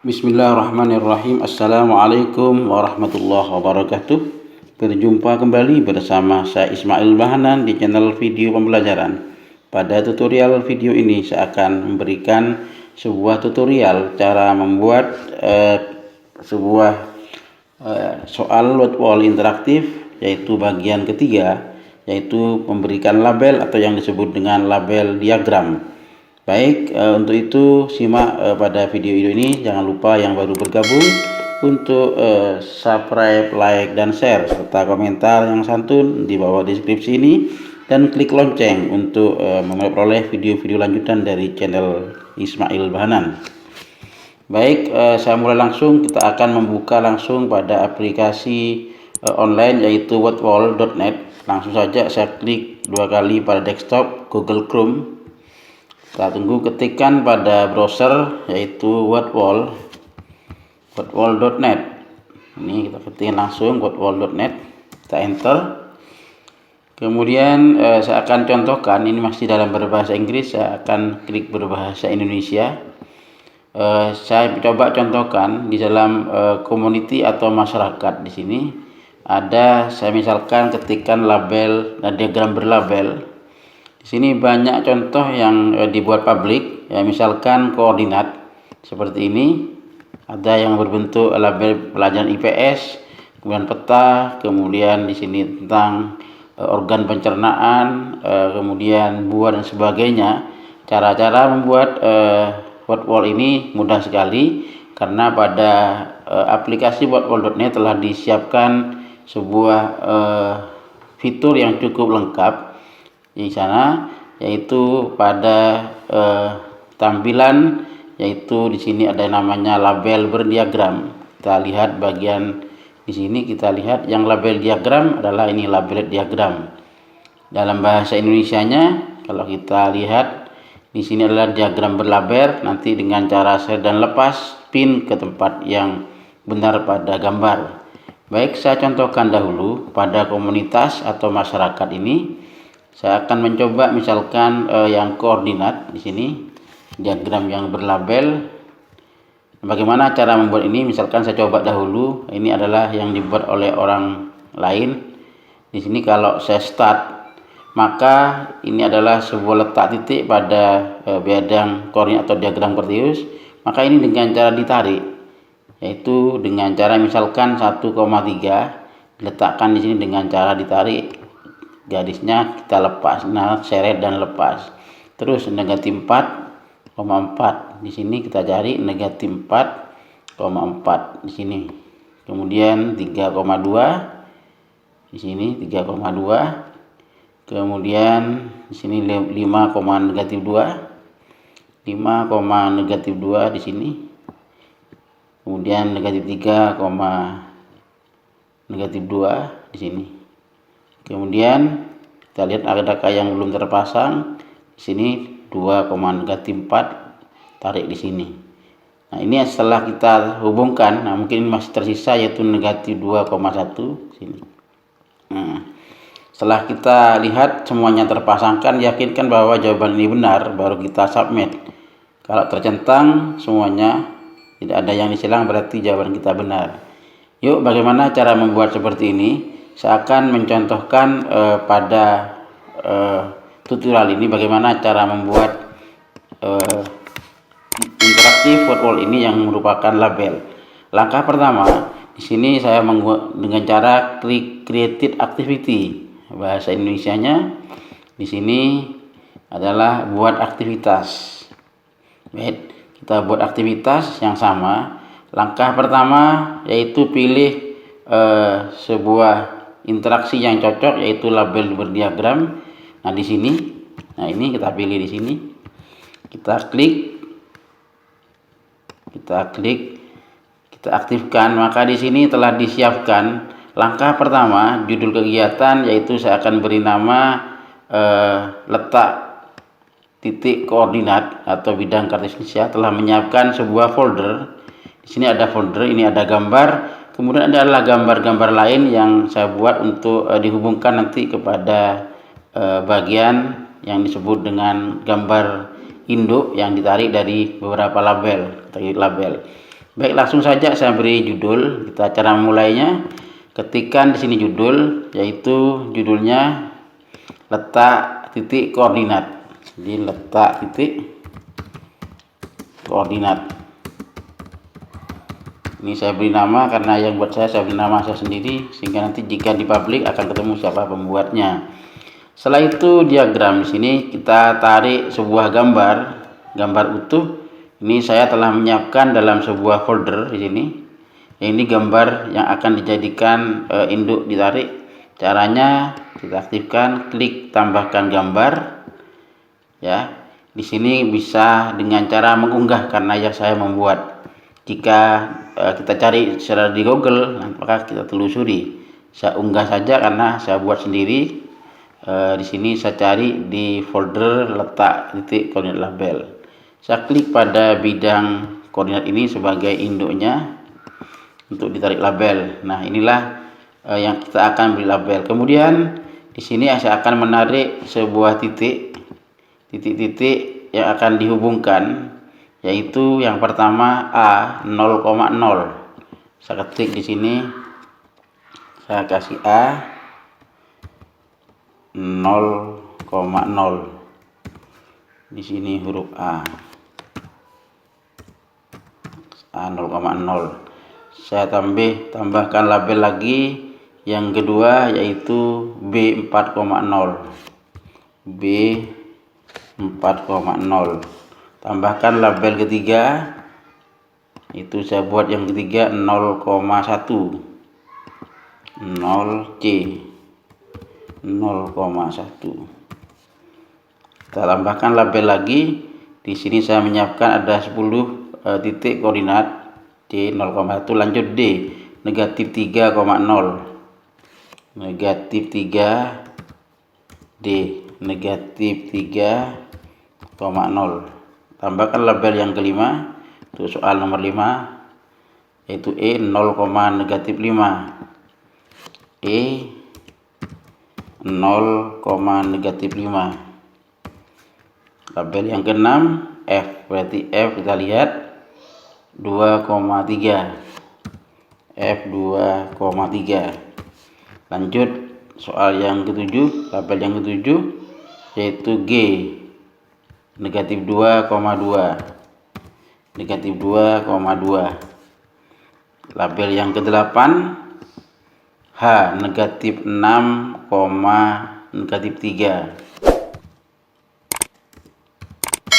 Bismillahirrahmanirrahim. Assalamualaikum warahmatullahi wabarakatuh. Berjumpa kembali bersama saya Ismail Bahanan di channel video pembelajaran. Pada tutorial video ini saya akan memberikan sebuah tutorial cara membuat sebuah soal word wall interaktif, yaitu bagian ketiga, yaitu memberikan label atau yang disebut dengan label diagram. Baik, untuk itu simak pada video ini. Jangan lupa yang baru bergabung untuk subscribe, like, dan share, serta komentar yang santun di bawah deskripsi ini, dan klik lonceng untuk memperoleh video-video lanjutan dari channel Ismail Bahanan. Baik, saya mulai langsung. Kita akan membuka langsung pada aplikasi online, yaitu wordwall.net. Langsung saja saya klik dua kali pada desktop Google Chrome. Kita tunggu ketikan pada browser, yaitu wordwall.net. Ini kita ketikkan langsung wordwall.net, kita enter. Kemudian saya akan contohkan, ini masih dalam berbahasa Inggris, saya akan klik berbahasa Indonesia. Saya coba contohkan di dalam community atau masyarakat. Di sini ada, saya misalkan ketikkan label dan diagram berlabel. Di sini banyak contoh yang dibuat publik, ya, misalkan koordinat seperti ini. Ada yang berbentuk label pelajaran IPS, kemudian peta, kemudian di sini tentang organ pencernaan, kemudian buah dan sebagainya. Cara-cara membuat word wall ini mudah sekali, karena pada aplikasi wordwall.net telah disiapkan sebuah fitur yang cukup lengkap di sana, yaitu pada tampilan, yaitu di sini ada namanya label berdiagram. Kita lihat bagian di sini, kita lihat yang label diagram adalah ini, label diagram. Dalam bahasa Indonesianya, kalau kita lihat di sini adalah diagram berlabel. Nanti dengan cara share dan lepas, pin ke tempat yang benar pada gambar. Baik, saya contohkan dahulu pada komunitas atau masyarakat ini. Saya akan mencoba misalkan yang koordinat di sini, diagram yang berlabel. Bagaimana cara membuat ini? Misalkan saya coba dahulu. Ini adalah yang dibuat oleh orang lain. Di sini kalau saya start, maka ini adalah sebuah letak titik pada bidang koordinat atau diagram Pertius. Maka ini dengan cara ditarik, yaitu dengan cara misalkan 1,3 diletakkan di sini dengan cara ditarik. Garisnya kita lepas, nah seret dan lepas. Terus negatif 4,4 di sini kita cari negatif 4,4 di sini. Kemudian 3,2 di sini 3,2. Kemudian di sini 5, negatif 2, 5, negatif 2 di sini. Kemudian negatif 3, negatif 2 di sini. Kemudian kita lihat adakah yang belum terpasang. Di sini 2, negatif 4, tarik di sini. Nah, ini setelah kita hubungkan, nah mungkin masih tersisa, yaitu negatif 2,1 sini. Nah, setelah kita lihat semuanya terpasangkan, yakinkan bahwa jawaban ini benar, baru kita submit. Kalau tercentang semuanya, tidak ada yang disilang, berarti jawaban kita benar. Yuk, bagaimana cara membuat seperti ini? Saya akan mencontohkan pada tutorial ini bagaimana cara membuat interaktif word wall ini yang merupakan label. Langkah pertama, di sini saya dengan cara klik created activity. Bahasa Indonesianya di sini adalah buat aktivitas. Baik, kita buat aktivitas yang sama. Langkah pertama yaitu pilih sebuah interaksi yang cocok, yaitu label berdiagram. Nah, di sini, nah ini kita pilih di sini. Kita klik, kita aktifkan. Maka di sini telah disiapkan langkah pertama, judul kegiatan, yaitu saya akan beri nama letak titik koordinat atau bidang Kartesius. Telah menyiapkan sebuah folder. Di sini ada folder, ini ada gambar. Kemudian adalah gambar-gambar lain yang saya buat untuk dihubungkan nanti kepada bagian yang disebut dengan gambar induk yang ditarik dari beberapa label. Baik, langsung saja saya beri judul. Kita cara memulainya. Ketikkan di sini judul, yaitu judulnya letak titik koordinat. Jadi letak titik koordinat. Ini saya beri nama karena yang buat saya beri nama saya sendiri, sehingga nanti jika di publik akan ketemu siapa pembuatnya. Setelah itu diagram. Di sini kita tarik sebuah gambar utuh. Ini saya telah menyiapkan dalam sebuah folder di sini. Ini gambar yang akan dijadikan induk ditarik. Caranya kita aktifkan, klik tambahkan gambar. Ya, di sini bisa dengan cara mengunggah karena yang saya membuat. Jika kita cari secara di Google, maka kita telusuri. Saya unggah saja karena saya buat sendiri. Di sini saya cari di folder letak titik koordinat label. Saya klik pada bidang koordinat ini sebagai induknya untuk ditarik label. Nah, inilah yang kita akan beri label. Kemudian di sini saya akan menarik sebuah titik-titik yang akan dihubungkan, yaitu yang pertama A 0,0. Saya ketik di sini, saya kasih A 0,0. Di sini huruf A 0,0. Saya tambahkan label lagi yang kedua, yaitu B 4,0. B 4,0. Tambahkan label ketiga, itu saya buat yang ketiga 0,1. 0C 0,1. Kita tambahkan label lagi. Di sini saya menyiapkan ada 10 titik koordinat. C 0,1. Lanjut D negatif 3,0. Negatif 3 D negatif 3,0. Tambahkan label yang kelima untuk soal nomor 5, yaitu E 0,-5. E 0,-5. Label yang keenam F, berarti F kita lihat 2,3. F 2,3. Lanjut soal yang ketujuh, label yang ketujuh, yaitu G negatif 2,2. Negatif 2,2. Label yang ke-8 H negatif 6, negatif 3.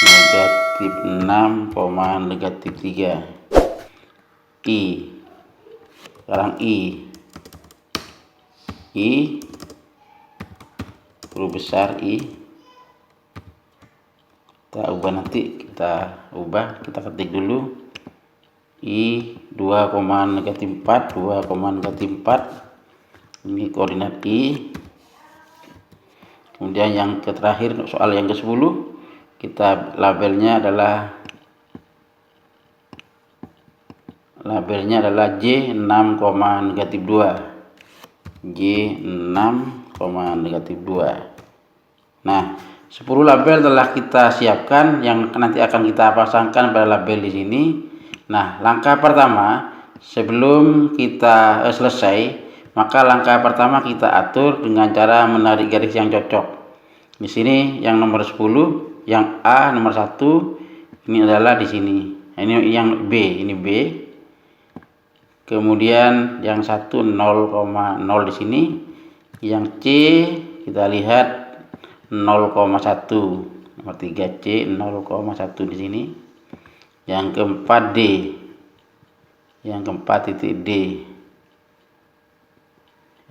Negatif 6, negatif 3. I. Sekarang I huruf besar I. Kita ubah nanti, kita ketik dulu I 2,-4. 2,-4. Ini koordinat I. Kemudian yang terakhir soal yang ke-10, kita labelnya adalah J 6,-2. J 6,-2. Nah, 10 label telah kita siapkan yang nanti akan kita pasangkan pada label di sini. Nah, langkah pertama sebelum kita selesai, maka langkah pertama kita atur dengan cara menarik garis yang cocok. Di sini yang nomor 10, yang A nomor 1 ini adalah di sini. Ini yang B, ini B. Kemudian yang 1 0,0 di sini. Yang C kita lihat 0,1. Nomor 3 C 0,1 di sini. Yang keempat D. Yang keempat titik D.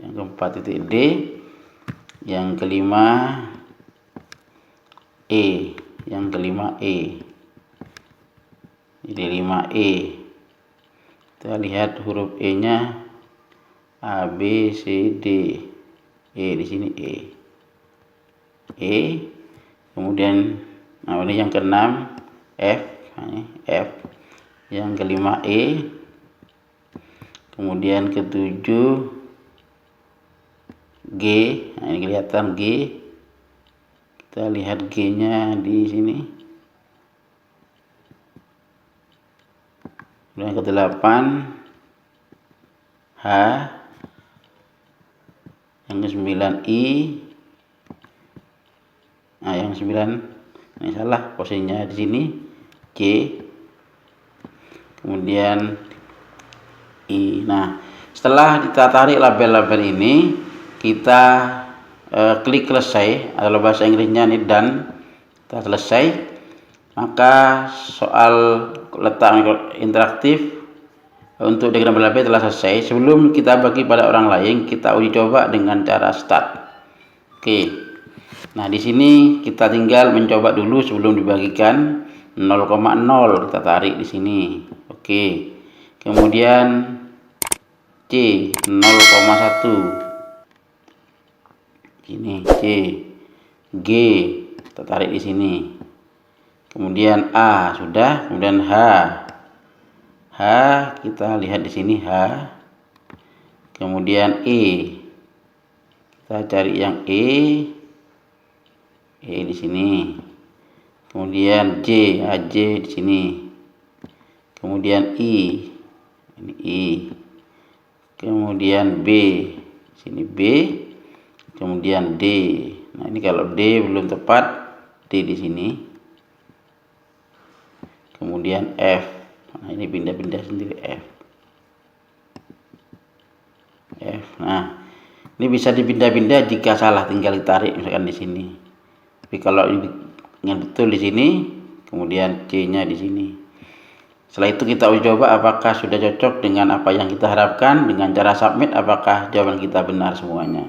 Yang keempat titik D. Yang kelima E. Yang kelima E. Ini 5E. Kita lihat huruf E nya A B C D. E di sini E. E. Kemudian ini yang keenam F. F. Yang kelima E. Kemudian ketujuh G. Nah, ini kelihatan G. Kita lihat G-nya di sini. Kemudian yang ke-8 H, yang ke-9 I. Nah, yang 9 ini salah posisinya di sini C, kemudian I. Nah, setelah kita tarik label-label ini, kita klik selesai, atau bahasa Inggrisnya ini done. Kita selesai, maka soal letak interaktif untuk diagram berlabel telah selesai. Sebelum kita bagi pada orang lain, kita uji coba dengan cara start. Oke. Nah, di sini kita tinggal mencoba dulu sebelum dibagikan. 0,0 kita tarik di sini. Oke. Kemudian C 0,1. Ini C. G kita tarik di sini. Kemudian A sudah, kemudian H. H kita lihat di sini H. Kemudian E. Kita cari yang E. E di sini. Kemudian J, J di sini. Kemudian I. Ini I. Kemudian B. Sini B. Kemudian D. Nah, ini kalau D belum tepat, D di sini. Kemudian F. Nah, ini pindah-pindah sendiri F. F. Nah, ini bisa dipindah-pindah jika salah, tinggal ditarik misalkan di sini. Tapi kalau dengan betul di sini, kemudian C-nya di sini. Setelah itu kita uji coba apakah sudah cocok dengan apa yang kita harapkan. Dengan cara submit, apakah jawaban kita benar semuanya.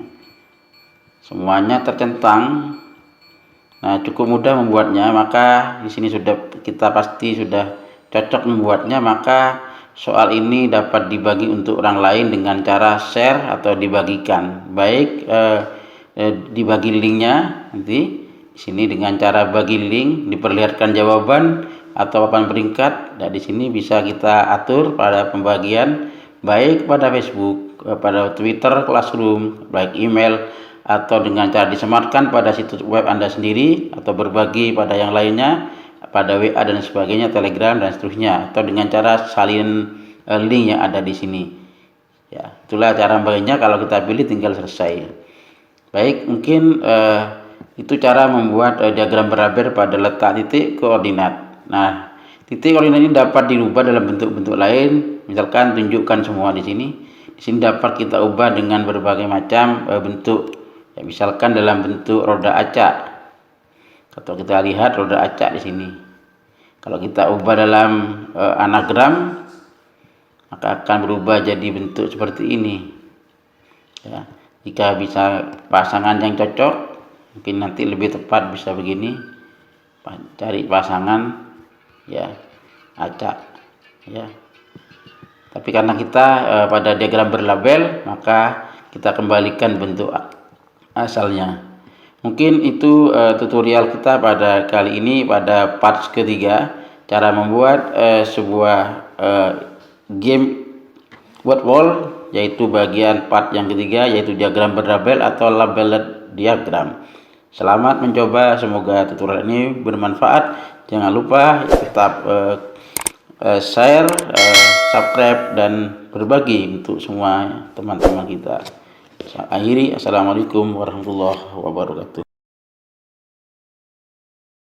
Semuanya tercentang. Nah, cukup mudah membuatnya, maka di sini sudah kita pasti sudah cocok membuatnya. Maka soal ini dapat dibagi untuk orang lain dengan cara share atau dibagikan. Baik dibagi linknya nanti di sini dengan cara bagi link, diperlihatkan jawaban atau papan peringkat. Dan di sini bisa kita atur pada pembagian baik pada Facebook, pada Twitter Classroom, baik email, atau dengan cara disematkan pada situs web Anda sendiri, atau berbagi pada yang lainnya pada WA dan sebagainya, Telegram dan seterusnya, atau dengan cara salin link yang ada di sini. Ya, itulah cara membaginya. Kalau kita pilih tinggal selesai. Baik, mungkin itu cara membuat diagram berlabel pada letak titik koordinat. Nah, titik koordinat ini dapat dirubah dalam bentuk-bentuk lain. Misalkan tunjukkan semua di sini. Di sini dapat kita ubah dengan berbagai macam bentuk. Ya, misalkan dalam bentuk roda acak. Atau kita lihat roda acak di sini. Kalau kita ubah dalam anagram, maka akan berubah jadi bentuk seperti ini. Ya, jika bisa pasangan yang cocok, mungkin nanti lebih tepat bisa begini. Cari pasangan ya acak ya. Tapi karena kita pada diagram berlabel, maka kita kembalikan bentuk asalnya. Mungkin itu tutorial kita pada kali ini, pada part ketiga, cara membuat sebuah game word wall, yaitu bagian part yang ketiga, yaitu diagram berlabel atau labeled diagram. Selamat mencoba, semoga tutorial ini bermanfaat. Jangan lupa tetap share, subscribe, dan berbagi untuk semua teman-teman kita. Akhiri, assalamualaikum warahmatullahi wabarakatuh.